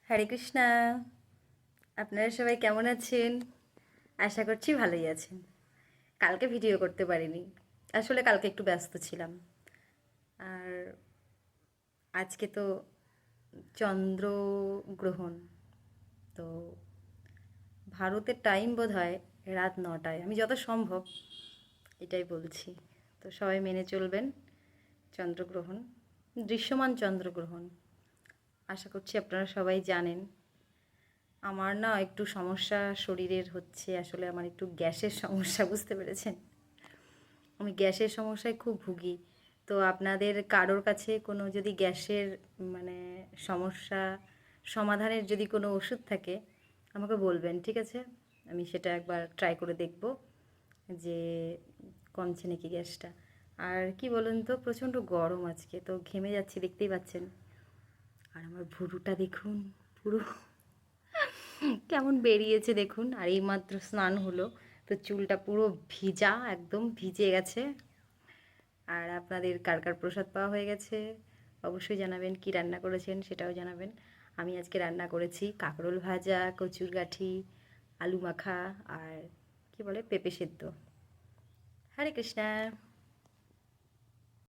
হরে কৃষ্ণা। আপনারা সবাই কেমন আছেন? আশা করছি ভালোই আছেন। কালকে ভিডিও করতে পারিনি, আসলে কালকে একটু ব্যস্ত ছিলাম। আর আজকে তো চন্দ্রগ্রহণ, তো ভারতের টাইম বোধ হয় রাত 9টায়, আমি যত সম্ভব এটাই বলছি। তো সবাই মেনে চলবেন। চন্দ্রগ্রহণ, দৃশ্যমান চন্দ্রগ্রহণ, আশা করছি আপনারা সবাই জানেন। আমার না একটু সমস্যা শরীরের হচ্ছে, আসলে আমার একটু গ্যাসের সমস্যা, বুঝতে পেরেছেন? আমি গ্যাসের সমস্যায় খুব ভুগি। তো আপনাদের কারোর কাছে কোনো যদি গ্যাসের মানে সমস্যা সমাধানের যদি কোনো ওষুধ থাকে আমাকে বলবেন, ঠিক আছে? আমি সেটা একবার ট্রাই করে দেখব যে কমছে নাকি গ্যাসটা। আর কি বলুন তো, প্রচণ্ড গরম আজকে, তো ঘেমে যাচ্ছি, দেখতেই পাচ্ছেন। আর আমার ভুরুটা দেখুন, পুরো কেমন বেরিয়েছে দেখুন। আর এইমাত্র স্নান হলো, তো চুলটা পুরো ভিজা, একদম ভিজে গেছে। আর আপনাদের কার কার প্রসাদ পাওয়া হয়ে গেছে অবশ্যই জানাবেন, কি রান্না করেছেন সেটাও জানাবেন। আমি আজকে রান্না করেছি কাঁকরোল ভাজা, কচুর গাঠি, আলু মাখা আর কি বলে পেঁপে সেদ্ধ। হরে কৃষ্ণা।